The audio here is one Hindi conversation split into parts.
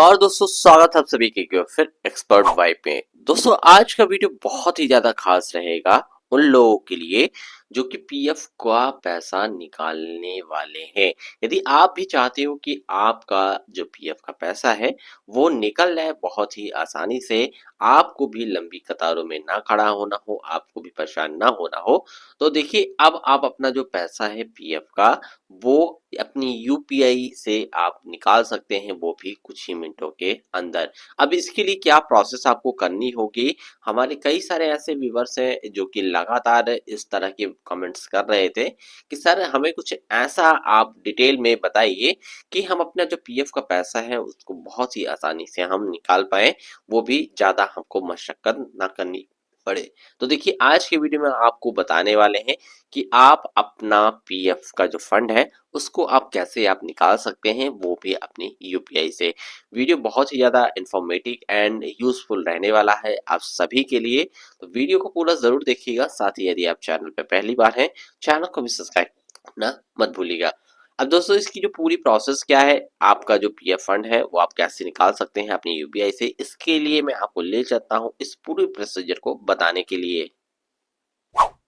और दोस्तों स्वागत है आप सभी के फिर एक्सपर्ट वाइब में। दोस्तों आज का वीडियो बहुत ही ज्यादा खास रहेगा उन लोगों के लिए जो कि पीएफ का पैसा निकालने वाले हैं। यदि आप भी चाहते हो कि आपका जो पीएफ का पैसा है वो निकल जाए बहुत ही आसानी से, आपको भी लंबी कतारों में ना खड़ा होना हो, आपको भी परेशान ना होना हो, तो देखिए अब आप अपना जो पैसा है पीएफ का वो अपनी यूपीआई से आप निकाल सकते हैं, वो भी कुछ ही मिनटों के अंदर। अब इसके लिए क्या प्रोसेस आपको करनी होगी, हमारे कई सारे ऐसे व्यूवर्स हैं जो कि लगातार इस तरह के कमेंट्स कर रहे थे कि सर हमें कुछ ऐसा आप डिटेल में बताइए कि हम अपना जो पीएफ का पैसा है उसको बहुत ही आसानी से हम निकाल पाए, वो भी ज्यादा हमको मशक्कत ना करनी पड़े। तो देखिए आज के वीडियो में आपको बताने वाले हैं कि आप अपना पीएफ का जो फंड है उसको आप कैसे आप निकाल सकते हैं, वो भी अपनी यूपीआई से। वीडियो बहुत ही ज़्यादा इंफॉर्मेटिव एंड यूजफुल रहने वाला है आप सभी के लिए, तो वीडियो को पूरा ज़रूर देखिएगा। साथ ही यदि आप चैनल पर पहली बार हैं, चैनल को भी सब्सक्राइब करना मत भूलिएगा। अब दोस्तों इसकी जो पूरी प्रोसेस क्या है, आपका जो पीएफ फंड है वो आप कैसे निकाल सकते हैं अपनी यूपीआई से, इसके लिए मैं आपको ले चलता हूँ इस पूरे प्रोसीजर को बताने के लिए।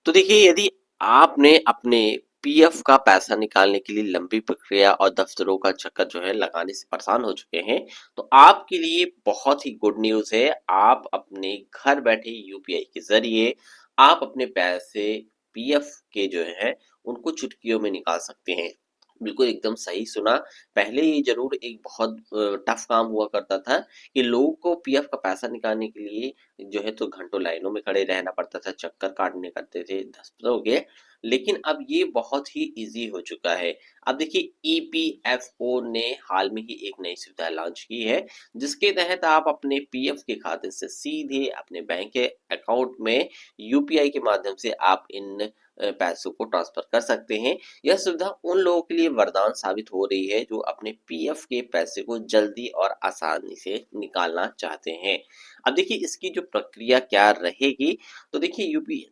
तो देखिए यदि आपने अपने पीएफ का पैसा निकालने के लिए लंबी प्रक्रिया और दफ्तरों का चक्कर जो है लगाने से परेशान हो चुके हैं, तो आपके लिए बहुत ही गुड न्यूज है। आप अपने घर बैठे यूपीआई के जरिए आप अपने पैसे पीएफ के जो है उनको चुटकियों में निकाल सकते हैं। बिल्कुल एकदम सही सुना। पहले ये जरूर एक बहुत टफ काम हुआ करता था कि लोगों को पीएफ का पैसा निकालने के लिए जो है तो घंटों लाइनों में खड़े रहना पड़ता था, चक्कर काटने करते थे दफ्तरों के। लेकिन अब ये बहुत ही इजी हो चुका है। अब देखिए ईपीएफओ ने हाल में ही एक नई सुविधा लॉन्च की है जिसके तहत आप अपने पीएफ के खाते से सीधे अपने बैंक के अकाउंट में यूपीआई के माध्यम से आप इन पैसों को ट्रांसफर कर सकते हैं। यह सुविधा उन लोगों के लिए वरदान साबित हो रही है जो अपने पीएफ के पैसे को जल्दी और आसानी से निकालना चाहते हैं। अब देखिए इसकी जो प्रक्रिया क्या रहेगी, तो देखिए यूपी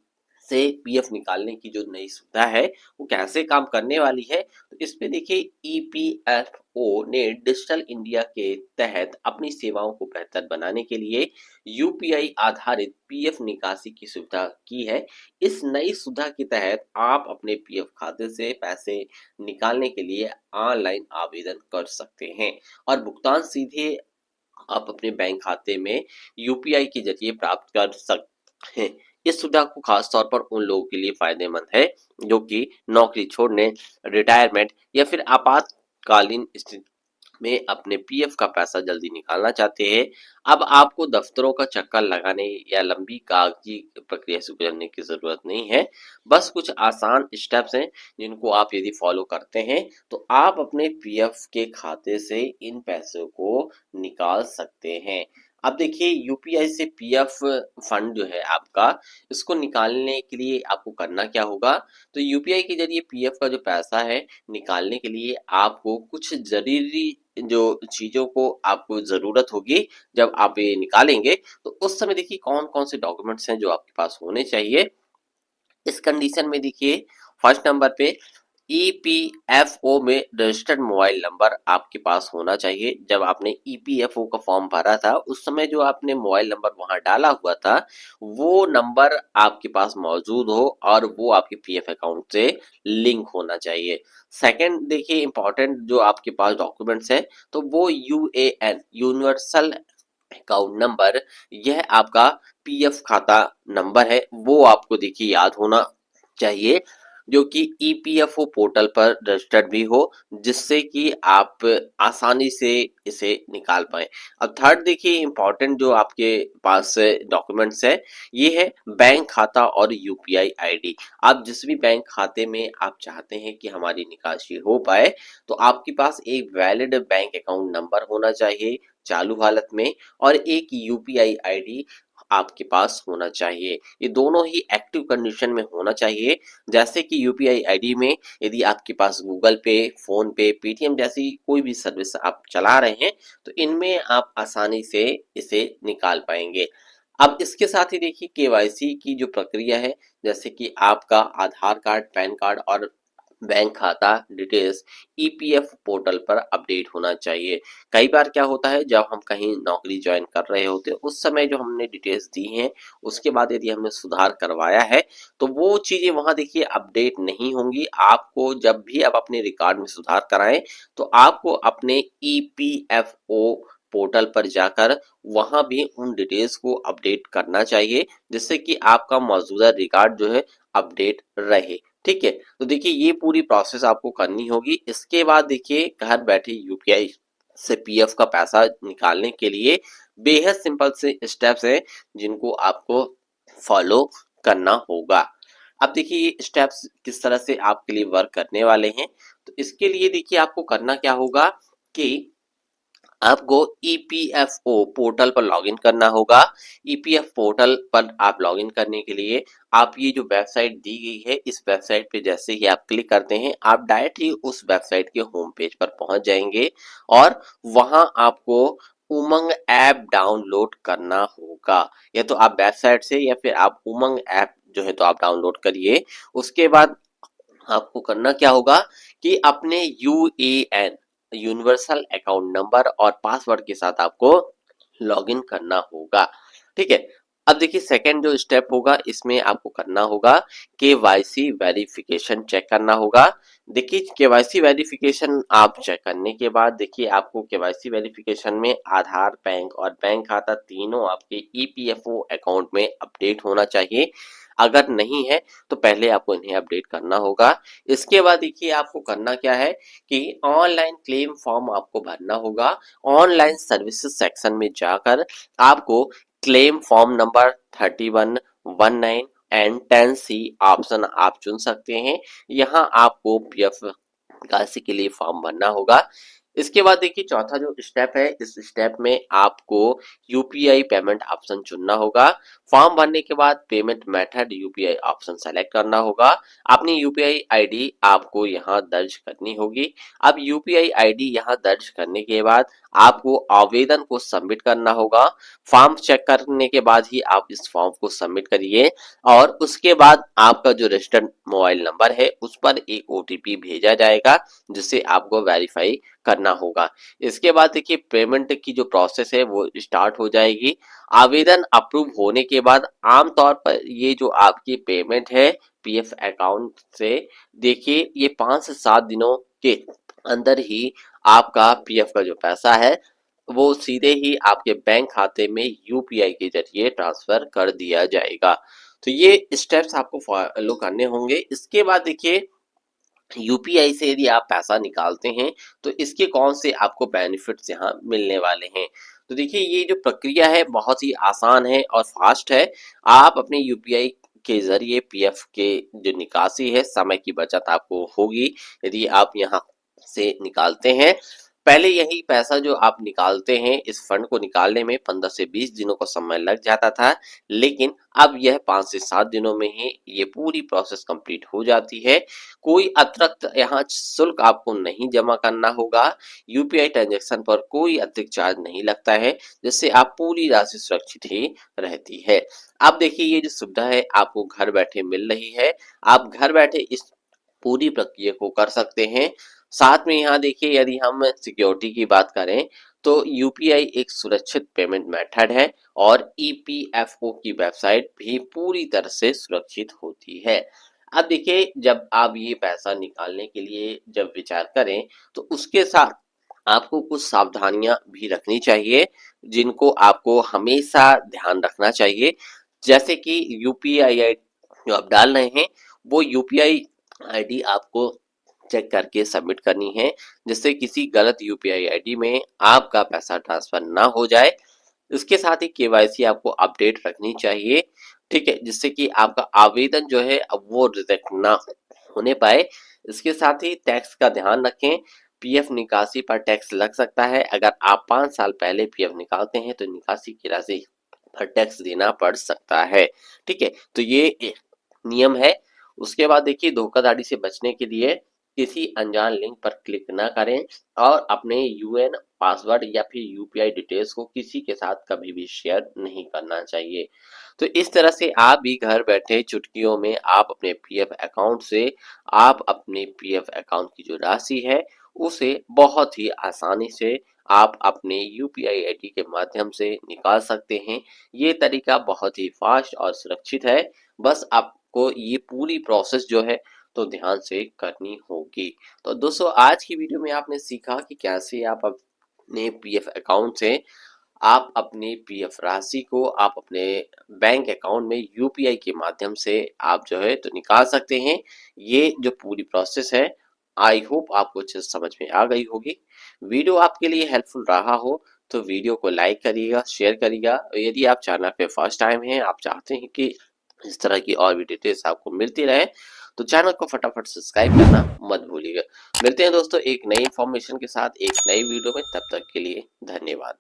से पीएफ निकालने की जो नई सुविधा है वो कैसे काम करने वाली है, तो इसमें देखिए ईपीएफओ ने डिजिटल इंडिया के तहत अपनी सेवाओं को बेहतर बनाने के लिए यूपीआई आधारित पीएफ निकासी की सुविधा की है। इस नई सुविधा के तहत आप अपने पीएफ खाते से पैसे निकालने के लिए ऑनलाइन आवेदन कर सकते हैं और भुगतान सीधे आप अपने बैंक खाते में यूपीआई के जरिए प्राप्त कर सकते हैं। इस सुविधा को खास तौर पर उन लोगों के लिए फायदेमंद है जो कि नौकरी छोड़ने, रिटायरमेंट या फिर आपातकालीन स्थिति में अपने पीएफ का पैसा जल्दी निकालना चाहते हैं। अब आपको दफ्तरों का चक्कर लगाने या लंबी कागजी प्रक्रिया से गुजरने की जरूरत नहीं है। बस कुछ आसान स्टेप्स हैं जिनको आप यदि फॉलो करते हैं तो आप अपने पीएफ के खाते से इन पैसों को निकाल सकते हैं। अब देखिए यूपीआई से पीएफ फंड जो है आपका, इसको निकालने के लिए आपको करना क्या होगा, तो यूपीआई के जरिए पीएफ का जो पैसा है निकालने के लिए आपको कुछ जरूरी जो चीजों को आपको जरूरत होगी। जब आप ये निकालेंगे तो उस समय देखिए कौन कौन से डॉक्यूमेंट्स हैं जो आपके पास होने चाहिए। इस कंडीशन में देखिए फर्स्ट नंबर पे ईपीएफओ में रजिस्टर्ड मोबाइल नंबर आपके पास होना चाहिए। जब आपने ईपीएफओ का फॉर्म भरा था उस समय जो आपने मोबाइल नंबर वहां डाला हुआ था वो नंबर आपके पास मौजूद हो और वो आपके पीएफ अकाउंट से लिंक होना चाहिए। सेकंड देखिए इंपॉर्टेंट जो आपके पास डॉक्यूमेंट्स है तो वो यूएएन यूनिवर्सल अकाउंट नंबर, यह आपका पीएफ खाता नंबर है, वो आपको देखिए याद होना चाहिए जो कि ईपीएफओ पोर्टल पर रजिस्टर्ड भी हो, जिससे कि आप आसानी से इसे निकाल पाए। अब थर्ड देखिए इंपॉर्टेंट जो आपके पास डॉक्यूमेंट्स है ये है बैंक खाता और यूपीआई आईडी। आप जिस भी बैंक खाते में आप चाहते हैं कि हमारी निकासी हो पाए तो आपके पास एक वैलिड बैंक अकाउंट नंबर होना चाहिए चालू हालत में और एक यूपीआई आईडी आपके पास होना चाहिए। ये दोनों ही एक्टिव कंडीशन में होना चाहिए। जैसे कि यूपीआई आईडी में यदि आपके पास गूगल पे, फोन पे, पेटीएम जैसी कोई भी सर्विस आप चला रहे हैं तो इनमें आप आसानी से इसे निकाल पाएंगे। अब इसके साथ ही देखिए केवाईसी की जो प्रक्रिया है, जैसे कि आपका आधार कार्ड, पैन कार्ड और बैंक खाता डिटेल्स ईपीएफ पोर्टल पर अपडेट होना चाहिए। कई बार क्या होता है, जब हम कहीं नौकरी ज्वाइन कर रहे होते हैं उस समय जो हमने डिटेल्स दी हैं उसके बाद यदि हमने सुधार करवाया है तो वो चीजें वहां देखिए अपडेट नहीं होंगी। आपको जब भी आप अपने रिकॉर्ड में सुधार कराएं तो आपको अपने ईपीएफओ पोर्टल पर जाकर वहां भी उन डिटेल्स को अपडेट करना चाहिए, जिससे कि आपका मौजूदा रिकॉर्ड जो है अपडेट रहे। ठीक है, तो देखिए ये पूरी प्रोसेस आपको करनी होगी। इसके बाद देखिए घर बैठे यूपीआई से पीएफ का पैसा निकालने के लिए बेहद सिंपल से स्टेप्स हैं जिनको आपको फॉलो करना होगा। अब देखिए ये स्टेप्स किस तरह से आपके लिए वर्क करने वाले हैं, तो इसके लिए देखिए आपको करना क्या होगा कि आपको ईपीएफओ पोर्टल पर लॉगिन करना होगा। ईपीएफ पोर्टल पर आप लॉगिन करने के लिए आप ये जो वेबसाइट दी गई है इस वेबसाइट पे जैसे ही आप क्लिक करते हैं आप डायरेक्ट ही उस वेबसाइट के होम पेज पर पहुंच जाएंगे और वहां आपको उमंग ऐप डाउनलोड करना होगा। या तो आप वेबसाइट से या फिर आप उमंग ऐप जो है तो आप डाउनलोड करिए। उसके बाद आपको करना क्या होगा कि अपने यूएएन यूनिवर्सल अकाउंट नंबर और पासवर्ड के साथ आपको लॉगिन करना होगा। ठीक है, अब देखिए सेकंड जो स्टेप होगा इसमें आपको करना होगा केवाईसी वेरिफिकेशन चेक करना होगा। देखिए केवाईसी वेरिफिकेशन आप चेक करने के बाद देखिए आपको केवाईसी वेरिफिकेशन में आधार, बैंक और बैंक खाता तीनों आपके ईपीएफओ अकाउंट में अपडेट होना चाहिए। अगर नहीं है तो पहले आपको इन्हें अपडेट करना होगा। इसके बाद देखिए आपको करना क्या है कि ऑनलाइन क्लेम फॉर्म आपको भरना होगा। ऑनलाइन सर्विसेज सेक्शन में जाकर आपको claim form number 31, 19 and 10C option आप चुन सकते हैं। यहाँ आपको पीएफ निकासी के लिए फॉर्म भरना होगा। इसके बाद देखिए चौथा जो स्टेप है इस स्टेप में आपको यूपीआई पेमेंट ऑप्शन चुनना होगा। फॉर्म भरने के बाद payment method UPI option select करना होगा। अपनी यूपीआई आईडी आपको यहाँ दर्ज करनी होगी। अब यूपीआई आईडी यहाँ दर्ज करने के बाद आपको आवेदन को सबमिट करना होगा। फॉर्म चेक करने के बाद ही आप इस फॉर्म को सबमिट करिए और उसके बाद आपका जो रजिस्टर्ड मोबाइल नंबर है उस पर एक ओटीपी भेजा जाएगा जिसे आपको वेरीफाई करना होगा। इसके बाद देखिए पेमेंट की जो प्रोसेस है वो स्टार्ट हो जाएगी। आवेदन अप्रूव होने के बाद आमतौर पर ये जो आपकी पेमेंट है पीएफ अकाउंट से देखिए ये 5 से 7 दिनों के अंदर ही आपका पीएफ का जो पैसा है वो सीधे ही आपके बैंक खाते में यूपीआई के जरिए ट्रांसफर कर दिया जाएगा। तो ये स्टेप्स आपको फॉलो करने होंगे। इसके बाद देखिए यूपीआई से यदि आप पैसा निकालते हैं तो इसके कौन से आपको बेनिफिट्स यहाँ मिलने वाले हैं। तो देखिए ये जो प्रक्रिया है बहुत ही आसान है और फास्ट है। आप अपने यूपीआई के जरिए पीएफ के जो निकासी है समय की बचत आपको होगी यदि आप यहाँ से निकालते हैं। पहले यही पैसा जो आप निकालते हैं इस फंड को निकालने में 15 से 20 दिनों का समय लग जाता था, लेकिन अब यह 5 से 7 दिनों में ही ये पूरी प्रोसेस कंप्लीट हो जाती है। कोई अतिरिक्त यहाँ शुल्क आपको नहीं जमा करना होगा। यूपीआई ट्रांजैक्शन पर कोई अतिरिक्त चार्ज नहीं लगता है, जिससे आप पूरी राशि सुरक्षित ही रहती है। अब देखिए ये जो सुविधा है आपको घर बैठे मिल रही है। आप घर बैठे इस पूरी प्रक्रिया को कर सकते हैं। साथ में यहाँ देखिए यदि हम सिक्योरिटी की बात करें तो यूपीआई एक सुरक्षित पेमेंट मेथड है और ईपीएफओ की वेबसाइट भी पूरी तरह से सुरक्षित होती है। अब देखिए जब आप ये पैसा निकालने के लिए जब विचार करें तो उसके साथ आपको कुछ सावधानियां भी रखनी चाहिए जिनको आपको हमेशा ध्यान रखना चाहिए। जैसे कि यूपीआई जो आप डाल रहे हैं वो यूपीआई आईडी आपको चेक करके सबमिट करनी है, जिससे किसी गलत यूपीआई आईडी में आपका पैसा ट्रांसफर ना हो जाए। इसके साथ ही केवाईसी आपको अपडेट रखनी चाहिए। ठीक है, जिससे कि आपका आवेदन जो है अब वो रिजेक्ट ना होने पाए। इसके साथ ही टैक्स का ध्यान रखें। पीएफ निकासी पर टैक्स लग सकता है। अगर आप 5 साल पहले पीएफ निकालते हैं तो निकासी की राशि पर टैक्स देना पड़ सकता है। ठीक है, तो ये नियम है। उसके बाद देखिए धोखाधड़ी से बचने के लिए किसी अनजान लिंक पर क्लिक न करें और अपने यूएन पासवर्ड या फिर यूपीआई डिटेल्स को किसी के साथ कभी भी शेयर नहीं करना चाहिए। तो इस तरह से आप भी घर बैठे चुटकियों में आप अपने पीएफ अकाउंट से आप अपने पीएफ अकाउंट की जो राशि है उसे बहुत ही आसानी से आप अपने यूपीआई आईडी के माध्यम से निकाल सकते हैं। ये तरीका बहुत ही फास्ट और सुरक्षित है। बस आपको ये पूरी प्रोसेस जो है तो ध्यान से करनी होगी। तो दोस्तों आज की वीडियो में आपने सीखा कि कैसे आप अपने पीएफ अकाउंट से आप अपनी पीएफ राशि को आप अपने बैंक अकाउंट में यूपीआई के माध्यम से आप जो है तो निकाल सकते हैं। ये जो पूरी प्रोसेस है आई होप आपको अच्छे से समझ में आ गई होगी। वीडियो आपके लिए हेल्पफुल रहा हो तो वीडियो को लाइक करिएगा, शेयर करिएगा और यदि आप चैनल पे फर्स्ट टाइम हैं, आप चाहते हैं कि इस तरह की और भी डिटेल्स आपको मिलती रहे तो चैनल को फटाफट सब्सक्राइब करना मत भूलिएगा। मिलते हैं दोस्तों एक नई इन्फॉर्मेशन के साथ एक नई वीडियो में, तब तक के लिए धन्यवाद।